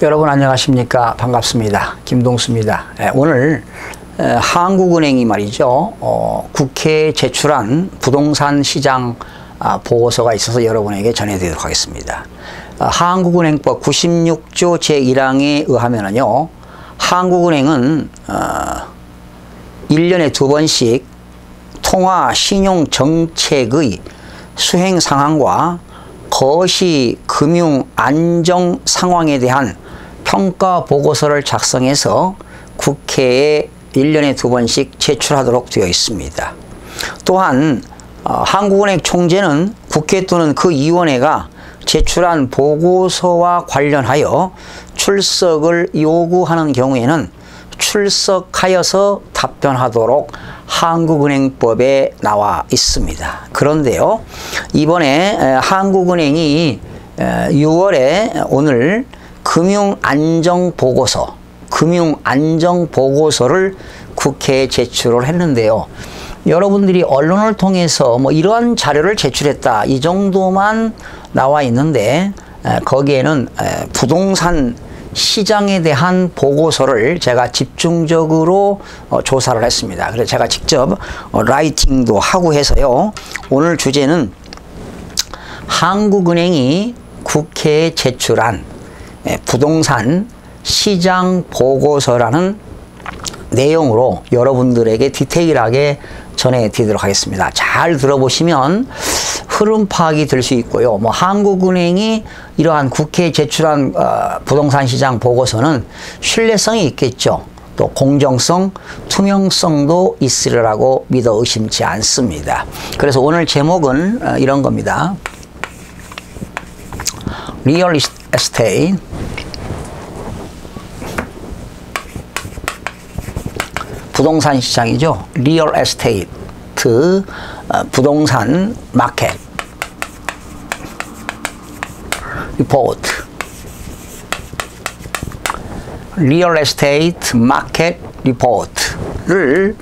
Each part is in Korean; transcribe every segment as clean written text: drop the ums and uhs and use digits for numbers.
여러분 안녕하십니까? 반갑습니다. 김동수입니다. 오늘 한국은행이 말이죠. 국회에 제출한 부동산 시장 보고서가 있어서 여러분에게 전해드리도록 하겠습니다. 한국은행법 96조 제1항에 의하면요, 한국은행은 1년에 2번씩 통화 신용 정책의 수행 상황과 거시 금융 안정 상황에 대한 평가 보고서를 작성해서 국회에 1년에 2번씩 제출하도록 되어 있습니다. 또한 한국은행 총재는 국회 또는 그 위원회가 제출한 보고서와 관련하여 출석을 요구하는 경우에는 출석하여서 답변하도록 한국은행법에 나와 있습니다. 그런데요, 이번에 한국은행이 6월에 오늘 금융안정보고서를 국회에 제출을 했는데요. 여러분들이 언론을 통해서 이러한 자료를 제출했다, 이 정도만 나와 있는데, 거기에는 부동산 시장에 대한 보고서를 제가 집중적으로 조사를 했습니다. 그래서 제가 직접 라이팅도 하고 해서요, 오늘 주제는 한국은행이 국회에 제출한 부동산 시장 보고서라는 내용으로 여러분들에게 디테일하게 전해드리도록 하겠습니다. 잘 들어보시면 흐름 파악이 될 수 있고요. 한국은행이 이러한 국회에 제출한 부동산 시장 보고서는 신뢰성이 있겠죠. 또 공정성, 투명성도 있으리라고 믿어 의심치 않습니다. 그래서 오늘 제목은 이런 겁니다. 리얼 에스테이트 부동산 시장이죠. 리얼 에스테이트 부동산 마켓 리포트, 리얼 에스테이트 마켓 리포트를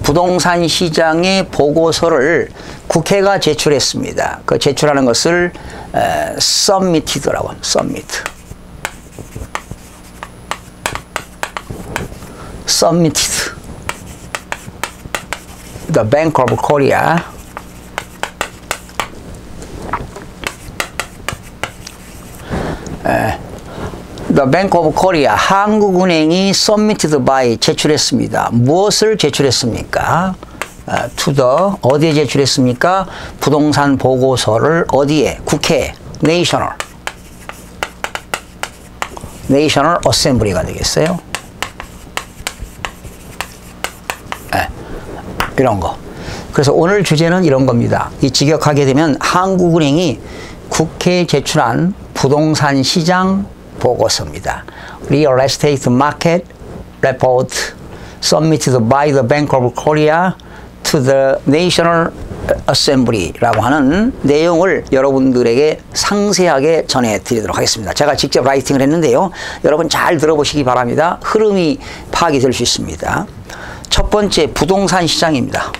부동산 시장의 보고서를 국회가 제출했습니다. 그 제출하는 것을 submitted라고 합니다. submitted. The Bank of Korea, The Bank of Korea, 한국은행이 submitted by 제출했습니다. 무엇을 제출했습니까? To the, 어디에 제출했습니까? 부동산 보고서를 어디에? 국회에. National Assembly가 되겠어요. 이런 거. 그래서 오늘 주제는 이런 겁니다. 이 직역하게 되면 한국은행이 국회에 제출한 부동산 시장 보고서입니다. Real Estate Market Report submitted by the Bank of Korea to the National Assembly라고 하는 내용을 여러분들에게 상세하게 전해드리도록 하겠습니다. 제가 직접 라이팅을 했는데요. 여러분 잘 들어보시기 바랍니다. 흐름이 파악이 될 수 있습니다. 첫 번째, 부동산 시장입니다.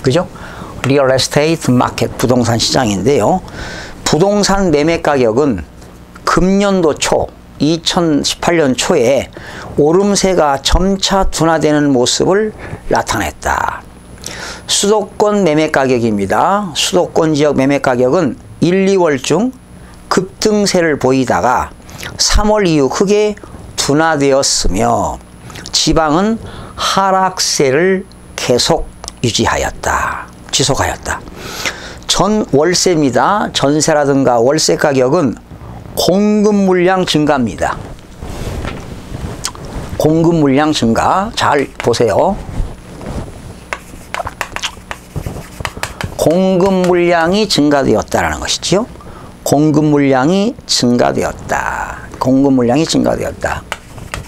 그죠? 리얼 에스테이트 마켓 부동산 시장인데요. 부동산 매매 가격은 금년도 초, 2018년 초에 오름세가 점차 둔화되는 모습을 나타냈다. 수도권 매매 가격입니다. 수도권 지역 매매 가격은 1, 2월 중 급등세를 보이다가 3월 이후 크게 둔화되었으며 지방은 하락세를 계속 지속하였다. 전 월세입니다. 전세라든가 월세 가격은 공급 물량 증가입니다. 공급 물량 증가. 잘 보세요. 공급 물량이 증가되었다라는 것이지요. 공급 물량이 증가되었다.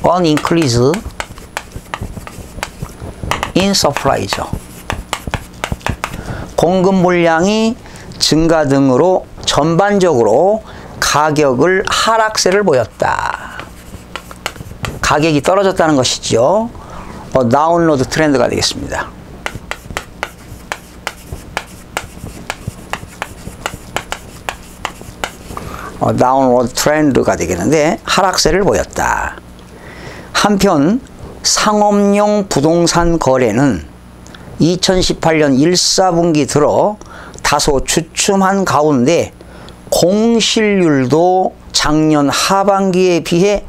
An increase in supply죠. 공급 물량이 증가 등으로 전반적으로 가격을 하락세를 보였다. 가격이 떨어졌다는 것이죠. 다운로드 트렌드가 되겠습니다. 다운워드 트렌드가 되겠는데 하락세를 보였다. 한편 상업용 부동산 거래는 2018년 1사분기 들어 다소 주춤한 가운데 공실률도 작년 하반기에 비해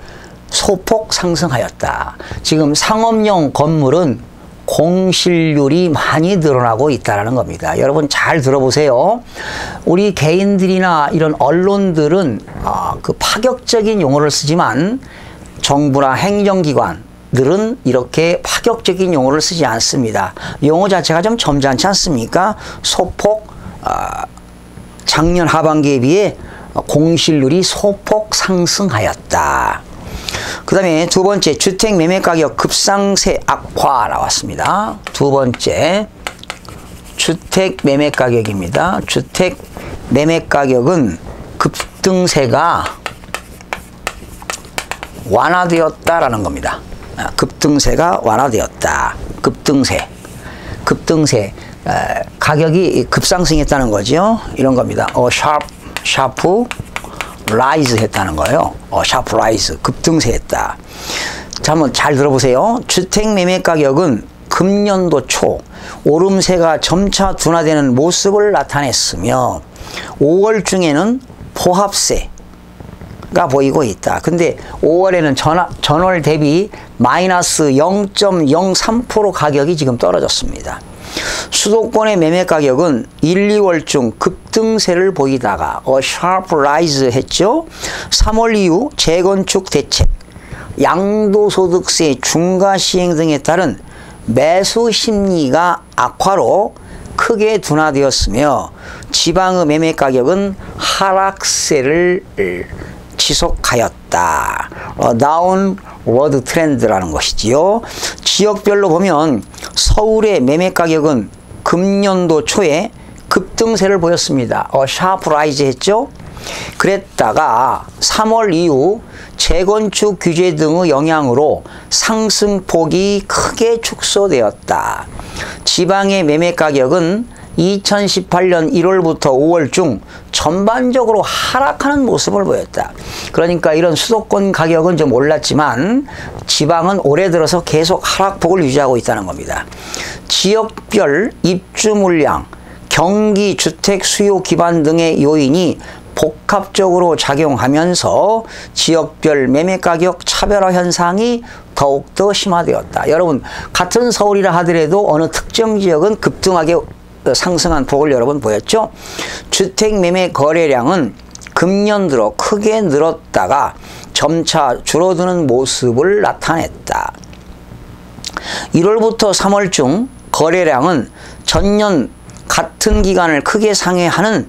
소폭 상승하였다. 지금 상업용 건물은 공실률이 많이 늘어나고 있다는 겁니다. 여러분 잘 들어보세요. 우리 개인들이나 이런 언론들은 그 파격적인 용어를 쓰지만 정부나 행정기관들은 이렇게 파격적인 용어를 쓰지 않습니다. 용어 자체가 좀 점잖지 않습니까? 소폭 작년 하반기에 비해 공실률이 소폭 상승하였다. 그 다음에 두 번째, 주택 매매 가격 급상세 악화 나왔습니다. 두 번째, 주택 매매 가격입니다. 주택 매매 가격은 급등세가 완화되었다라는 겁니다. 급등세가 완화되었다. 급등세. 가격이 급상승했다는 거죠. 이런 겁니다. 샤프 라이즈 했다는 거예요. 샤프 라이즈, 급등세했다. 자, 한번 잘 들어보세요. 주택 매매 가격은 금년도 초 오름세가 점차 둔화되는 모습을 나타냈으며 5월 중에는 포합세가 보이고 있다. 근데 5월에는 전월 대비 마이너스 0.03% 가격이 지금 떨어졌습니다. 수도권의 매매 가격은 1, 2월 중 급등세를 보이다가 sharp rise 했죠. 3월 이후 재건축 대책, 양도소득세 중과 시행 등에 따른 매수 심리가 악화로 크게 둔화되었으며 지방의 매매 가격은 하락세를 지속하였다. 다운워드 트렌드라는 것이지요. 지역별로 보면 서울의 매매 가격은 금년도 초에 급등세를 보였습니다. 샤프 라이즈 했죠. 그랬다가 3월 이후 재건축 규제 등의 영향으로 상승폭이 크게 축소되었다. 지방의 매매 가격은 2018년 1월부터 5월 중 전반적으로 하락하는 모습을 보였다. 그러니까 이런 수도권 가격은 좀 올랐지만 지방은 올해 들어서 계속 하락폭을 유지하고 있다는 겁니다. 지역별 입주 물량, 경기 주택 수요 기반 등의 요인이 복합적으로 작용하면서 지역별 매매 가격 차별화 현상이 더욱더 심화되었다. 여러분, 같은 서울이라 하더라도 어느 특정 지역은 급등하게 상승한 폭을 여러분 보였죠? 주택 매매 거래량은 금년 들어 크게 늘었다가 점차 줄어드는 모습을 나타냈다. 1월부터 3월 중 거래량은 전년 같은 기간을 크게 상회하는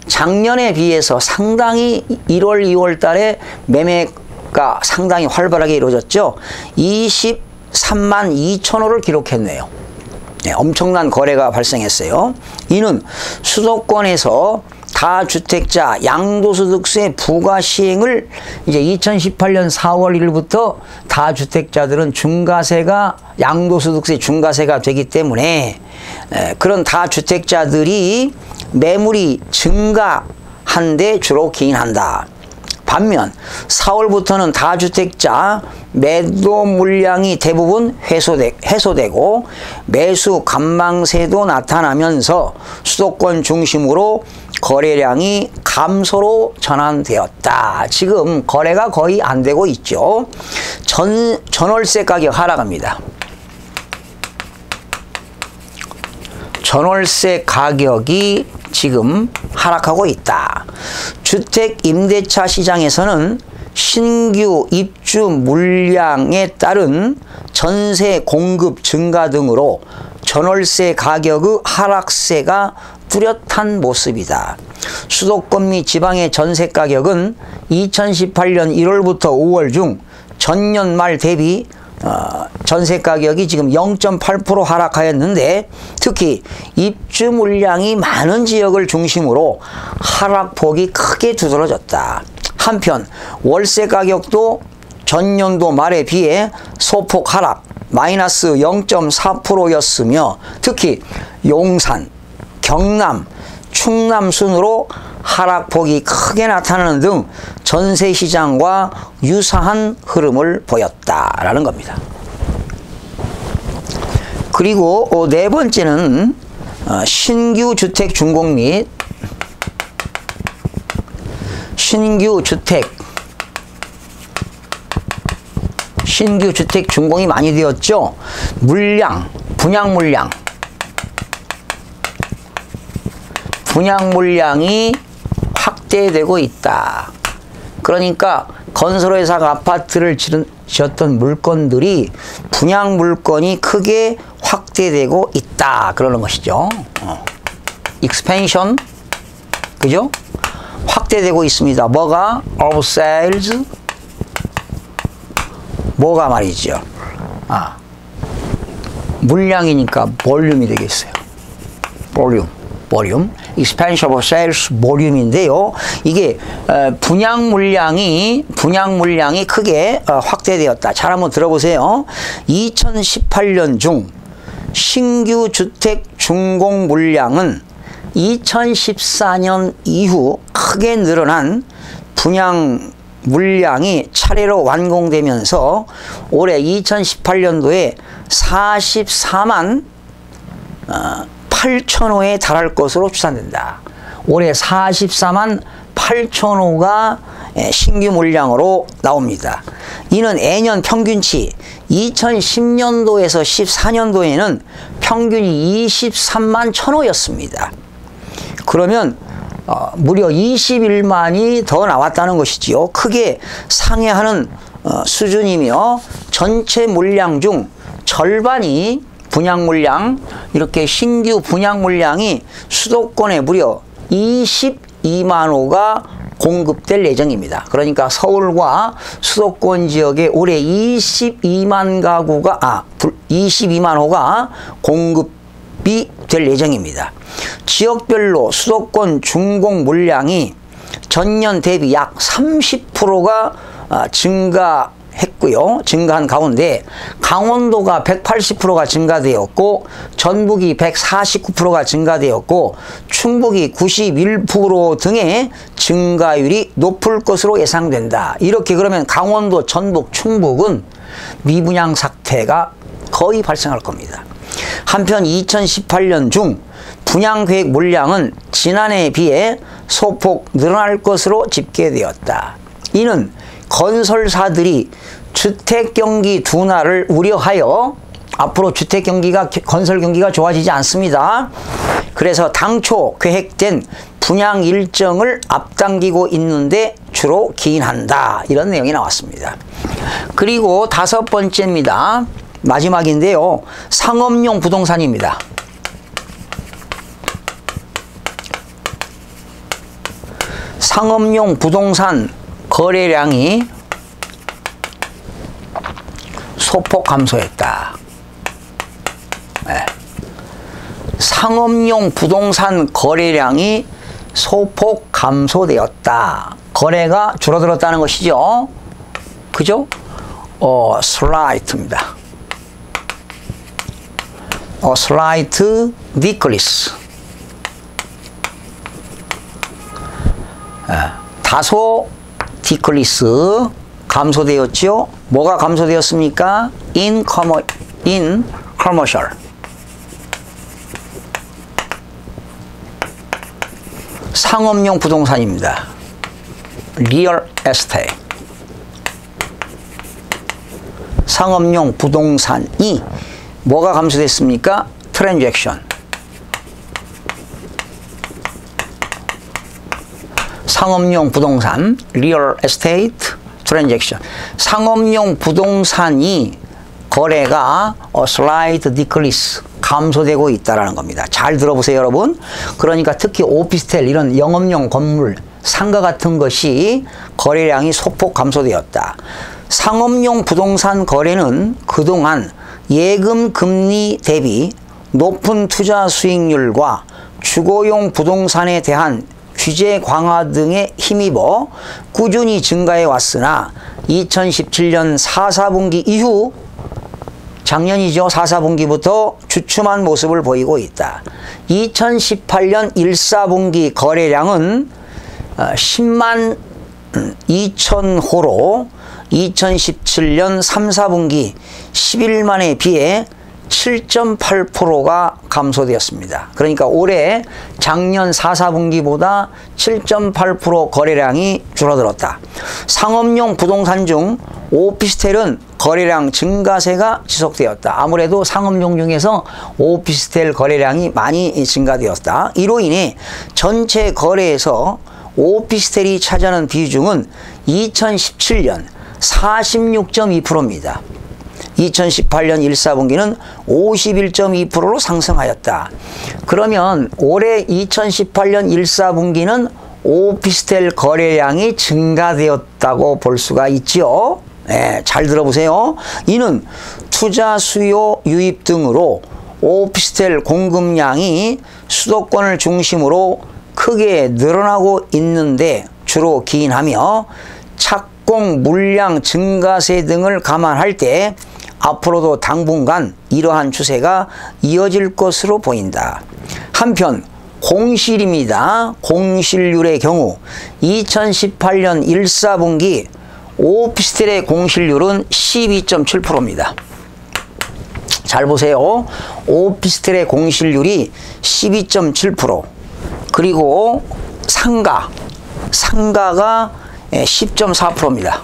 작년에 비해서 상당히 1월, 2월 달에 매매가 상당히 활발하게 이루어졌죠. 23만 2천 호를 기록했네요. 네, 엄청난 거래가 발생했어요. 이는 수도권에서 다주택자 양도소득세 부과 시행을 이제 2018년 4월 1일부터 다주택자들은 양도소득세 중과세가 되기 때문에 그런 다주택자들이 매물이 증가한 데 주로 기인한다. 반면 4월부터는 다주택자 매도 물량이 대부분 해소되고 매수 관망세도 나타나면서 수도권 중심으로 거래량이 감소로 전환되었다. 지금 거래가 거의 안 되고 있죠. 전월세 가격 하락합니다. 전월세 가격이 지금 하락하고 있다. 주택 임대차 시장에서는 신규 입주 물량에 따른 전세 공급 증가 등으로 전월세 가격의 하락세가 뚜렷한 모습이다. 수도권 및 지방의 전세 가격은 2018년 1월부터 5월 중 전년 말 대비 전세 가격이 지금 0.8% 하락하였는데 특히 입주 물량이 많은 지역을 중심으로 하락폭이 크게 두드러졌다. 한편 월세 가격도 전년도 말에 비해 소폭 하락 마이너스 0.4%였으며 특히 용산, 경남, 충남 순으로 하락폭이 크게 나타나는 등 전세시장과 유사한 흐름을 보였다라는 겁니다. 그리고 네 번째는 신규 주택 준공 및 신규 주택 준공이 많이 되었죠. 물량, 분양 물량이 확대되고 있다. 그러니까 건설회사가 아파트를 지었던 물건들이 분양 물건이 크게 확대되고 있다. 그러는 것이죠. expansion, 그죠? 확대되고 있습니다. 뭐가? of sales, 뭐가 말이죠. 물량이니까 볼륨이 되겠어요. 볼륨. expansion of sales 볼륨인데요. 이게 분양 물량이 크게 확대되었다. 잘 한번 들어보세요. 2018년 중 신규 주택 준공 물량은 2014년 이후 크게 늘어난 분양 물량이 차례로 완공되면서 올해 2018년도에 44만 8천호에 달할 것으로 추산된다. 올해 44만 8천호가 신규 물량으로 나옵니다. 이는 매년 평균치 2010년도에서 14년도에는 평균이 23만 1,000호였습니다. 그러면 무려 21만이 더 나왔다는 것이지요. 크게 상회하는 수준이며 전체 물량 중 절반이 분양 물량, 이렇게 신규 분양 물량이 수도권에 무려 22만 호가 공급될 예정입니다. 그러니까 서울과 수도권 지역에 올해 22만 호가 공급이 될 예정입니다. 지역별로 수도권 준공 물량이 전년 대비 약 30%가 증가한 가운데 강원도가 180%가 증가되었고 전북이 149%가 증가되었고 충북이 91% 등의 증가율이 높을 것으로 예상된다. 이렇게 그러면 강원도, 전북, 충북은 미분양 사태가 거의 발생할 겁니다. 한편 2018년 중 분양계획 물량은 지난해에 비해 소폭 늘어날 것으로 집계되었다. 이는 건설사들이 주택경기 둔화를 우려하여 앞으로 건설 경기가 좋아지지 않습니다. 그래서 당초 계획된 분양 일정을 앞당기고 있는데 주로 기인한다. 이런 내용이 나왔습니다. 그리고 다섯 번째입니다. 마지막인데요. 상업용 부동산입니다. 상업용 부동산 거래량이 소폭 감소했다. 네. 상업용 부동산 거래량이 소폭 감소되었다. 거래가 줄어들었다는 것이죠. 그죠? slight입니다. slight decrease. 다소 decrease 감소되었죠. 뭐가 감소되었습니까? in commercial. 상업용 부동산입니다. real estate. 상업용 부동산이 뭐가 감소됐습니까? transaction. 상업용 부동산, real estate transaction. 상업용 부동산이 거래가 slight decrease, 감소되고 있다는 겁니다. 잘 들어보세요, 여러분. 그러니까 특히 오피스텔, 이런 영업용 건물, 상가 같은 것이 거래량이 소폭 감소되었다. 상업용 부동산 거래는 그동안 예금 금리 대비 높은 투자 수익률과 주거용 부동산에 대한 규제 강화 등에 힘입어 꾸준히 증가해 왔으나 2017년 4, 4분기 이후 작년이죠. 4, 4분기부터 주춤한 모습을 보이고 있다. 2018년 1, 4분기 거래량은 10만 2천 호로 2017년 3, 4분기 11만에 비해 7.8%가 감소되었습니다. 그러니까 올해 작년 4, 4분기보다 7.8% 거래량이 줄어들었다. 상업용 부동산 중 오피스텔은 거래량 증가세가 지속되었다. 아무래도 상업용 중에서 오피스텔 거래량이 많이 증가되었다. 이로 인해 전체 거래에서 오피스텔이 차지하는 비중은 2017년 46.2%입니다. 2018년 1, 4분기는 51.2%로 상승하였다. 그러면 올해 2018년 1, 4분기는 오피스텔 거래량이 증가되었다고 볼 수가 있죠. 네, 잘 들어보세요. 이는 투자 수요 유입 등으로 오피스텔 공급량이 수도권을 중심으로 크게 늘어나고 있는데 주로 기인하며 착공 물량 증가세 등을 감안할 때 앞으로도 당분간 이러한 추세가 이어질 것으로 보인다. 한편 공실입니다. 공실률의 경우 2018년 1, 4분기 오피스텔의 공실률은 12.7%입니다. 잘 보세요. 오피스텔의 공실률이 12.7%, 그리고 상가가 10.4%입니다.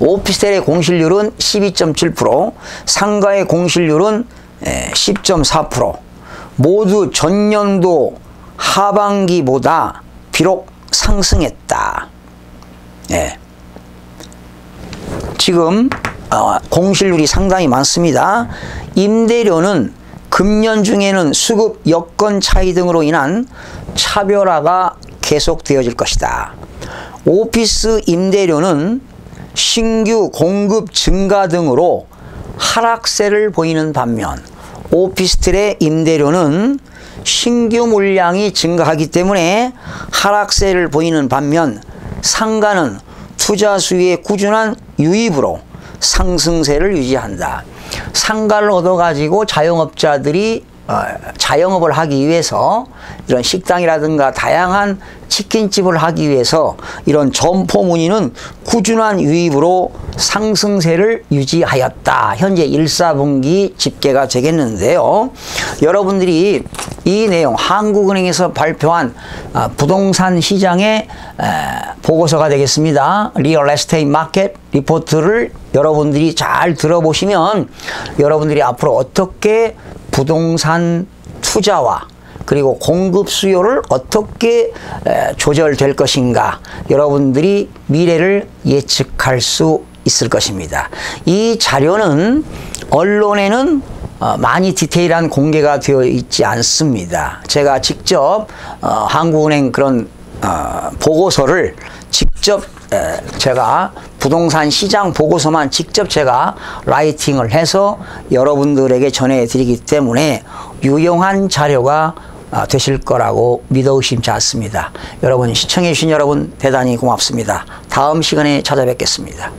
오피스텔의 공실률은 12.7%, 상가의 공실률은 10.4%. 모두 전년도 하반기보다 비록 상승했다. 네. 지금 공실률이 상당히 많습니다. 임대료는 금년 중에는 수급 여건 차이 등으로 인한 차별화가 계속되어질 것이다. 오피스 임대료는 신규 공급 증가 등으로 하락세를 보이는 반면 오피스텔의 임대료는 신규 물량이 증가하기 때문에 하락세를 보이는 반면 상가는 투자 수요의 꾸준한 유입으로 상승세를 유지한다. 상가를 얻어가지고 자영업자들이 자영업을 하기 위해서 이런 식당이라든가 다양한 치킨집을 하기 위해서 이런 점포 문의는 꾸준한 유입으로 상승세를 유지하였다. 현재 1, 4분기 집계가 되겠는데요. 여러분들이 이 내용 한국은행에서 발표한 부동산 시장의 보고서가 되겠습니다. 리얼 에스테이트 마켓 리포트를 여러분들이 잘 들어보시면 여러분들이 앞으로 어떻게 부동산 투자와 그리고 공급 수요를 어떻게 조절될 것인가 여러분들이 미래를 예측할 수 있을 것입니다. 이 자료는 언론에는 많이 디테일한 공개가 되어 있지 않습니다. 제가 직접 한국은행 그런 보고서를 직접 제가 부동산 시장 보고서만 직접 제가 라이팅을 해서 여러분들에게 전해드리기 때문에 유용한 자료가 되실 거라고 믿어 의심치 않습니다. 여러분 시청해 주신 여러분 대단히 고맙습니다. 다음 시간에 찾아뵙겠습니다.